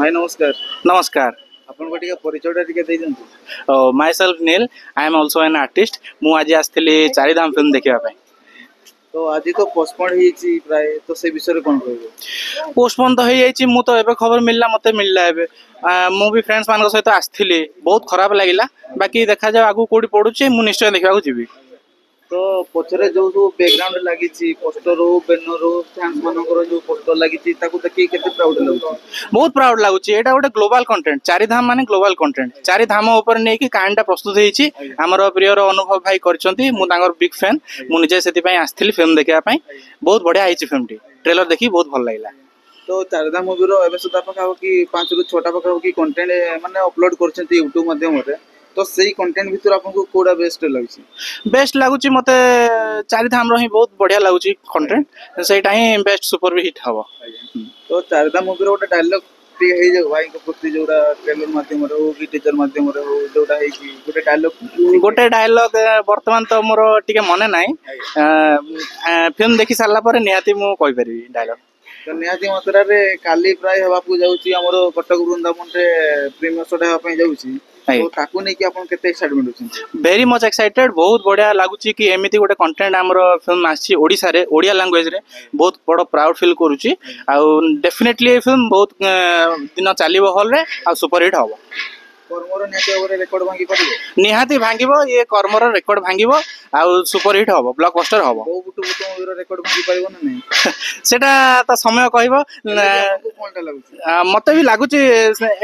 भाई नमस्कार। नमस्कार। आपन को टिके परिचय टिके दे दियंतु। Myself Neel, I am also an artist. मु आज आसली चारिधाम फिल्म देखा। तो आज तो पोस्टपोन ही प्राय तो से विषय रे कोन कहबो। पोस्टपोन तो हो तो एबे खबर मिलला मते मिलला एबे मु भी फ्रेंड्स मान सहित आसली बहुत खराब लगिला। बाकी देखा जाओ आगु कोडी पडुचे मु निश्चय देखा जीवी। तो पछरे जो जो बैकग्राउंड लागि छि पोस्टर हो बैनर हो फैंस मानकर जो पोस्टर लागि छि ताको देखि केते प्राउड लागु। बहुत प्राउड लागुची। एटा गोटे ग्लोबल कंटेंट। चारिधाम माने ग्लोबल कंटेंट। चारिधाम ऊपर नै कि कहानीटा प्रस्तुत हेछि। हमर प्रियर अनुभव भाई करछंती। मु तांगर बिग फैन। मु निजे सेति पई आस्थिली फिल्म देखिया पई। बहुत बढ़िया हेछि फिल्मटी। ट्रेलर देखि बहुत भल लागिला। तो चारिधाम मूवी रो एबे सुधा पकाओ कि 5 रु 6टा पकाओ कि कंटेंट माने अपलोड करछंती यूट्यूब माध्यम रे। तो सही कंटेंट भितर आपको कोडा बेस्ट लागुची। बेस्ट लागुची मते चारिधाम रो ही बहुत बढ़िया लागुची कंटेंट। सेटा ही बेस्ट सुपर हिट हबो। तो चारिधाम मूवी रो गोटे डायलॉग हे जो भाई को प्रति जोड़ा ट्रेलर माध्यम रे हो कि टीचर माध्यम रे हो जोड़ा हे कि गोटे डायलॉग वर्तमान तो मोर टिके मने नाही। फिल्म देखि सारला पर निहाती मु कहि परिबी डायलॉग। तो निहाती मात्रा रे काली प्राय हवा को जाउची हमर कटक वृंदावन रे प्रीमियर शो हेबा पई जाउची। तो ताकू नै कि आपन केते एक्साइटमेंट होची। Very much excited. बहुत बढ़िया लागुची कि एमिति गोटे कंटेंट हमर फिल्म आछि ओडिसा रे ओडिया लैंग्वेज रे। बहुत बड़ प्राउड फील करूची। आ डेफिनेटली ए फिल्म बहुत दिन चलिबो हॉल रे आ सुपर हिट हबो। कर्मर निहाती ओरे रिकॉर्ड भांगी परिबो। निहाती भांगिबो। ये कर्मर रिकॉर्ड भांगिबो आ सुपर हिट हबो ब्लॉकबस्टर हबो। बहु बुटु बुटु मूवी रो रिकॉर्ड भांगी परिबो ना नै। सेटा तो समय कहबो। कोनटा लागुची मते भी लागुची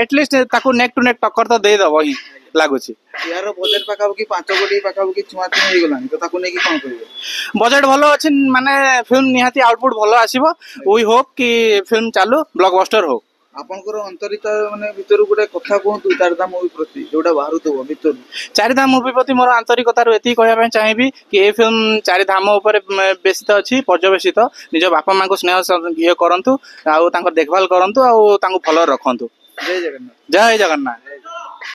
एटलीस्ट ताकू नेक टू नेक टक्कर तो दे दबो ही लागुची। यार बजट पाकाबो कि 5 कोटी पाकाबो कि छुआ छुआ हे गलानी। तो ताकू नै कि कोन करिवो। बजट भलो अछि माने फिल्म निहाती आउटपुट भलो आसीबो। वी होप कि फिल्म चालू ब्लॉकबस्टर हो। आपनकर अंतरिता माने भितर गोटे कथा कहतु चारिधाम मूवी प्रति जोटा बाहरुतबो भितर। चारिधाम मूवी प्रति मोर आंतरिकता एति कहया पय चाहिबी कि ए फिल्म चारिधाम ऊपर बेसित अछि पर्यवेसित। निज बापा मां को स्नेह ये करंतु आ तांकर देखभाल करंतु आ तांको फॉलो रखंतु। जय जगन्नाथ। जय जगन्नाथ।